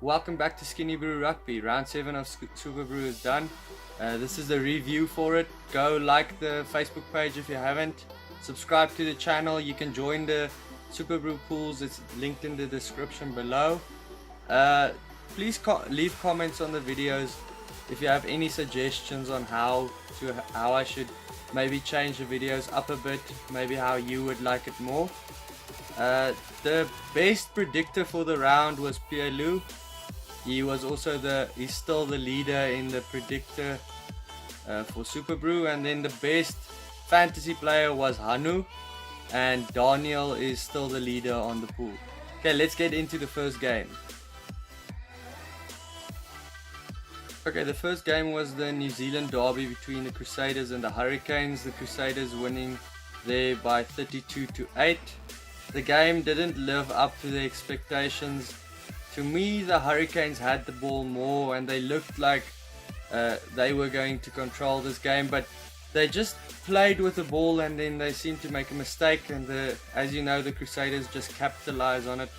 Welcome back to Skinnybru Rugby. Round 7 of Superbru is done. This is the review for it. Go like the Facebook page if you haven't. Subscribe to the channel. You can join the Superbru pools. It's linked in the description below. Please leave comments on the videos if you have any suggestions on how I should maybe change the videos up a bit, maybe how you would like it more. The best predictor for the round was Pierre Lou. He's still the leader in the predictor for Superbru, and then the best fantasy player was Hanu, and Daniel is still the leader on the pool. Okay, let's get into the first game. Okay, the first game was the New Zealand derby between the Crusaders and the Hurricanes. The Crusaders winning there by 32-8. The game didn't live up to the expectations. To me, the Hurricanes had the ball more and they looked like they were going to control this game, but they just played with the ball and then they seemed to make a mistake, and as you know, the Crusaders just capitalized on it.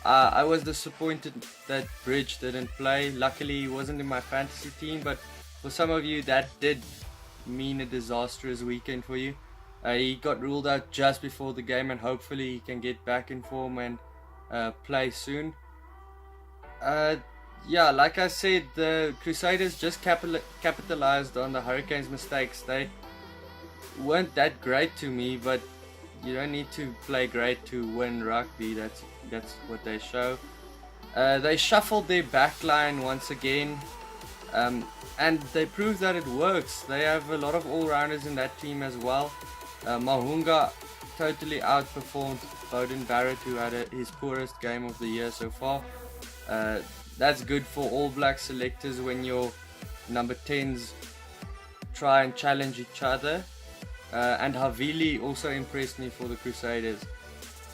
I was disappointed that Bridge didn't play. Luckily he wasn't in my fantasy team, but for some of you that did mean a disastrous weekend for you. He got ruled out just before the game, and hopefully he can get back in form and play soon. Yeah, like I said, the Crusaders just capitalized on the Hurricanes' mistakes. They weren't that great to me, but you don't need to play great to win rugby. That's what they show. They shuffled their backline once again, and they proved that it works. They have a lot of all-rounders in that team as well. Mahunga totally outperformed Bowden Barrett, who had his poorest game of the year so far. That's good for All Black selectors when your number 10s try and challenge each other. And Havili also impressed me for the Crusaders.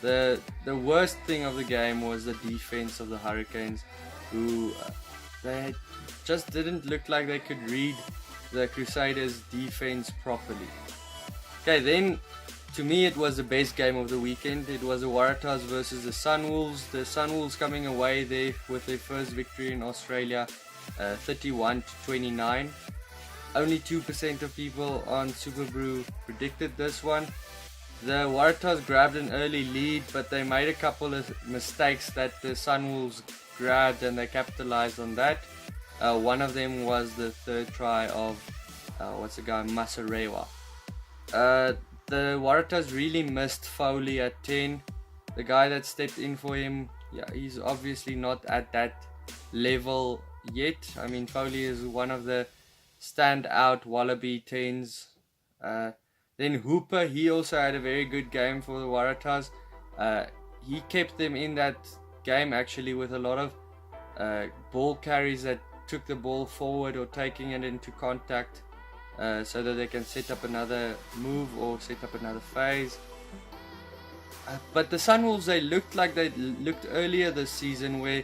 The worst thing of the game was the defense of the Hurricanes, who they just didn't look like they could read the Crusaders defense properly. Okay, then to me it was the best game of the weekend. It was the Waratahs versus the Sunwolves. The Sunwolves coming away there with their first victory in Australia, 31-29. Only 2% of people on Superbru predicted this one. The Waratahs grabbed an early lead, but they made a couple of mistakes that the Sunwolves grabbed, and they capitalized on that. One of them was the third try of Masarewa. The Waratahs really missed Foley at 10. The guy that stepped in for him, yeah, he's obviously not at that level yet. I mean, Foley is one of the standout Wallaby 10s. Then Hooper, he also had a very good game for the Waratahs. He kept them in that game actually with a lot of ball carries that took the ball forward or taking it into contact, so that they can set up another move or set up another phase. But the Sunwolves, they looked like they looked earlier this season, where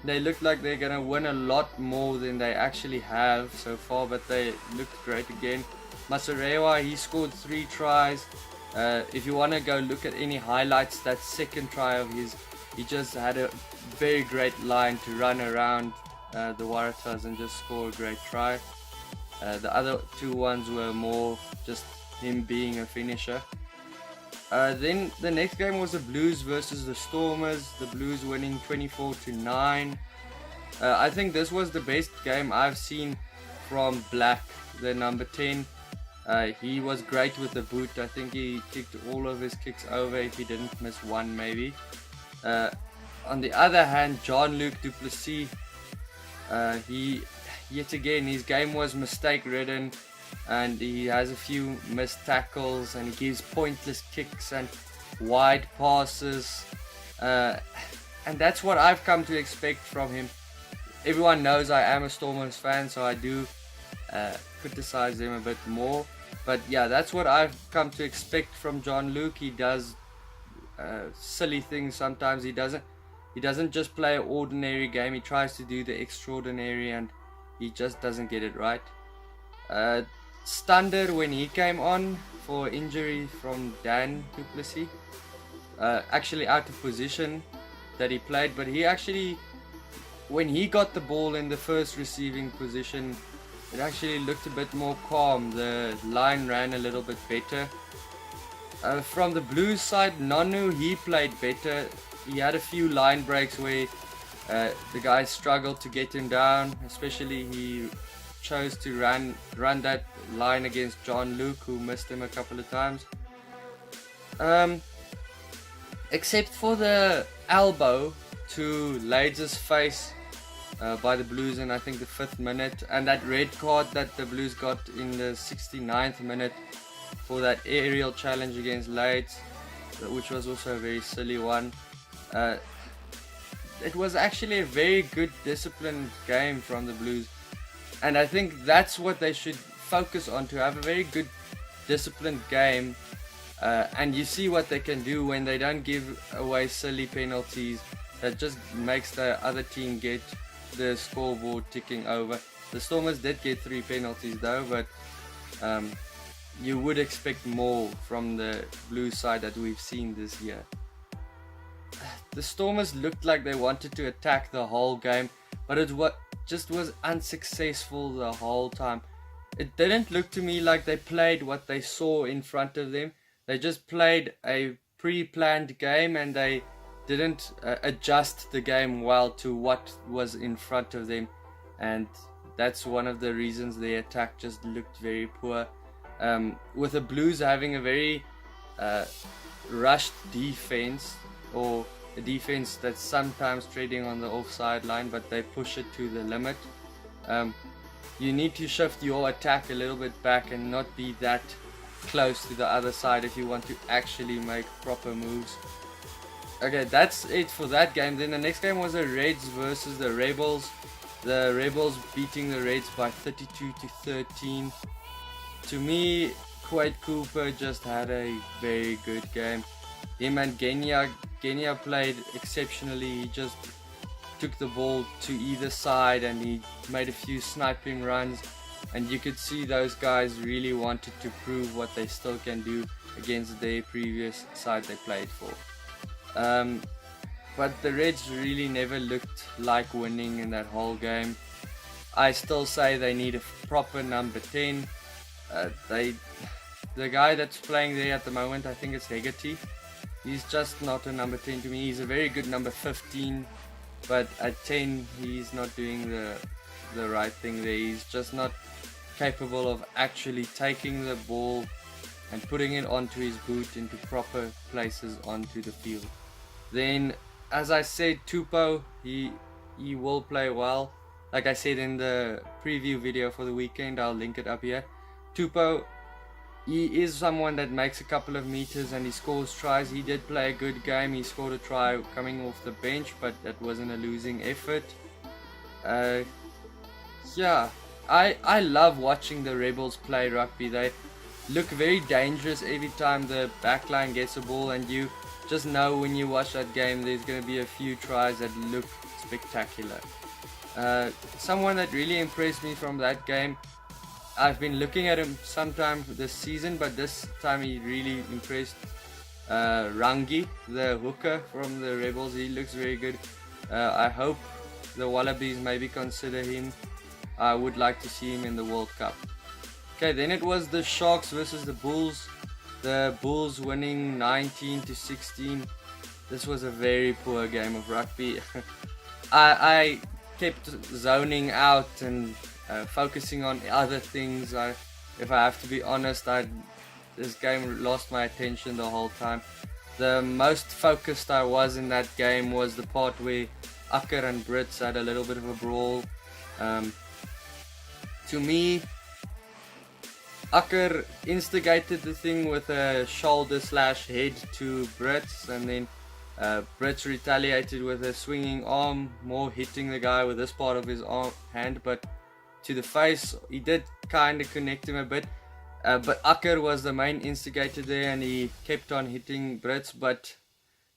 they looked like they're going to win a lot more than they actually have so far, but they looked great again. Masarewa, he scored 3 tries. If you want to go look at any highlights, that second try of his, he just had a very great line to run around the Waratahs and just score a great try. The other 2 ones were more just him being a finisher. Then the next game was the Blues versus the Stormers. The Blues winning 24-9. I think this was the best game I've seen from Black, the number 10. He was great with the boot. I think he kicked all of his kicks over if he didn't miss one maybe. On the other hand, Jean-Luc du Plessis, yet again, his game was mistake ridden, and he has a few missed tackles, and he gives pointless kicks and wide passes, and that's what I've come to expect from him. Everyone knows I am a Stormers fan, so I do criticize them a bit more, but yeah, that's what I've come to expect from Jean-Luc. He does silly things sometimes. He doesn't just play an ordinary game. He tries to do the extraordinary, and he just doesn't get it right. Stander, when he came on for injury from Dan du Plessis, actually out of position that he played, but he actually when he got the ball in the first receiving position, it actually looked a bit more calm. The line ran a little bit better. From the Blues side, Nonu, he played better. He had a few line breaks where the guys struggled to get him down, especially he chose to run that line against John Luke, who missed him a couple of times. Except for the elbow to Lades' face by the Blues in, I think, the 5th minute, and that red card that the Blues got in the 69th minute for that aerial challenge against Lades, which was also a very silly one. It was actually a very good disciplined game from the Blues, and I think that's what they should focus on, to have a very good disciplined game. And you see what they can do when they don't give away silly penalties that just makes the other team get the scoreboard ticking over. The Stormers did get 3 penalties though, but you would expect more from the Blues side that we've seen this year. The Stormers looked like they wanted to attack the whole game, but it just was unsuccessful the whole time. It didn't look to me like they played what they saw in front of them. They just played a pre-planned game, and they didn't adjust the game well to what was in front of them, and that's one of the reasons their attack just looked very poor. With the Blues having a very rushed defense, or a defense that's sometimes trading on the offside line, but they push it to the limit. You need to shift your attack a little bit back and not be that close to the other side if you want to actually make proper moves. Okay, that's it for that game. Then the next game was the Reds versus the Rebels. The Rebels beating the Reds by 32-13. To me, Quade Cooper just had a very good game. Him and Genia played exceptionally. He just took the ball to either side and he made a few sniping runs, and you could see those guys really wanted to prove what they still can do against their previous side they played for. But the Reds really never looked like winning in that whole game. I still say they need a proper number 10. The guy that's playing there at the moment, I think it's Hegarty. He's just not a number 10 to me. He's a very good number 15, but at 10 he's not doing the right thing there. He's just not capable of actually taking the ball and putting it onto his boot into proper places onto the field. Then, as I said, Tupou, he will play well. Like I said in the preview video for the weekend, I'll link it up here. Tupou, he is someone that makes a couple of meters and he scores tries. He did play a good game. He scored a try coming off the bench, but that wasn't a losing effort. Yeah, I love watching the Rebels play rugby. They look very dangerous every time the backline gets a ball, and you just know when you watch that game there's going to be a few tries that look spectacular. Someone that really impressed me from that game, I've been looking at him sometime this season, but this time he really impressed. Rangi, the hooker from the Rebels, he looks very good. I hope the Wallabies maybe consider him. I would like to see him in the World Cup. Okay, then it was the Sharks versus the Bulls. The Bulls winning 19-16. This was a very poor game of rugby. I kept zoning out and focusing on other things. If I have to be honest, this game lost my attention the whole time. The most focused I was in that game was the part where Akker and Brits had a little bit of a brawl. To me, Akker instigated the thing with a shoulder/head to Brits, and then Brits retaliated with a swinging arm, more hitting the guy with this part of his hand, but to the face. He did kind of connect him a bit, but Akker was the main instigator there, and he kept on hitting Brits. But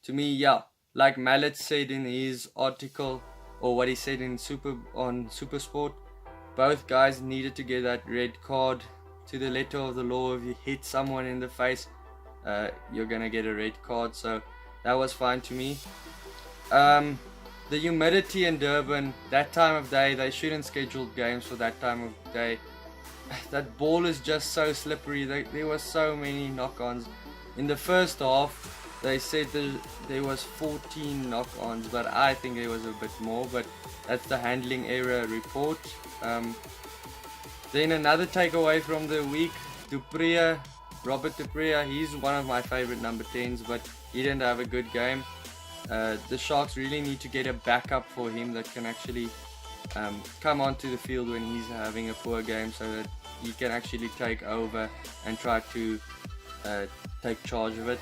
to me, yeah, like Mallet said in his article, or what he said in Supersport, both guys needed to get that red card. To the letter of the law, if you hit someone in the face, you're gonna get a red card, so that was fine to me. The the humidity in Durban, that time of day, they shouldn't schedule games for that time of day. That ball is just so slippery. There were so many knock-ons. In the first half, they said there was 14 knock-ons, but I think there was a bit more, but that's the handling error report. Then another takeaway from the week, Robert Dupree, he's one of my favorite number 10s, but he didn't have a good game. The Sharks really need to get a backup for him that can actually come onto the field when he's having a poor game, so that he can actually take over and try to take charge of it.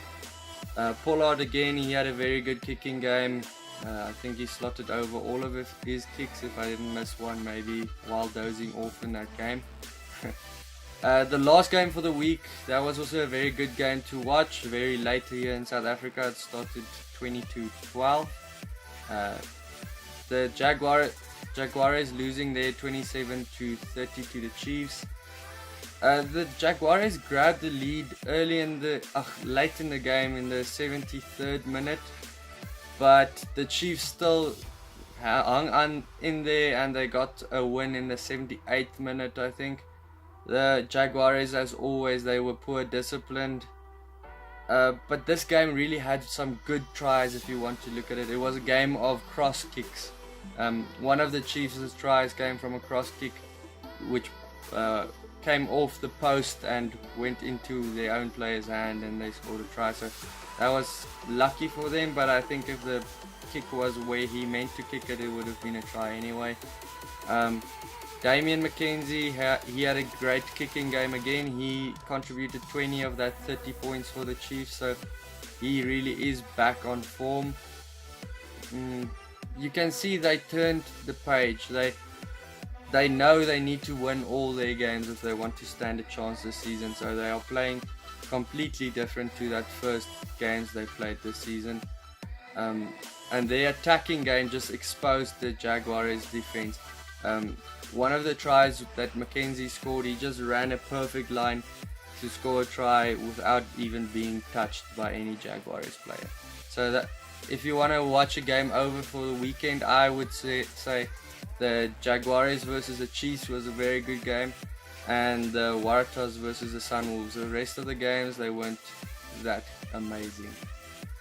Pollard again, he had a very good kicking game. I think he slotted over all of his kicks, if I didn't miss one maybe while dozing off in that game. The last game for the week, that was also a very good game to watch. Very late here in South Africa, it started 22-12. The Jaguares losing their 27-30 to the Chiefs. The Jaguares grabbed the lead late in the game in the 73rd minute, but the Chiefs still hung on in there and they got a win in the 78th minute, I think. The Jaguares, as always, they were poor disciplined, but this game really had some good tries if you want to look at it. It was a game of cross kicks. One of the Chiefs' tries came from a cross kick which came off the post and went into their own player's hand, and they scored a try. So that was lucky for them, but I think if the kick was where he meant to kick it, it would have been a try anyway. Damian McKenzie, he had a great kicking game again. He contributed 20 of that 30 points for the Chiefs, so he really is back on form. You can see they turned the page. They know they need to win all their games if they want to stand a chance this season, so they are playing completely different to that first games they played this season. And their attacking game just exposed the Jaguares defense. One of the tries that McKenzie scored, he just ran a perfect line to score a try without even being touched by any Jaguares player. So that if you want to watch a game over for the weekend, I would say the Jaguares versus the Chiefs was a very good game, and the Waratahs versus the Sunwolves. The rest of the games, they weren't that amazing.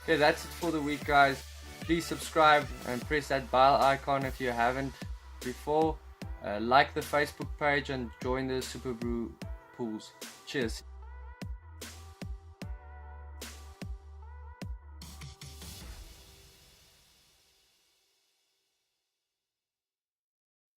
Okay, that's it for the week, guys. Please subscribe and press that bell icon if you haven't before. Like the Facebook page and join the Superbru pools. Cheers.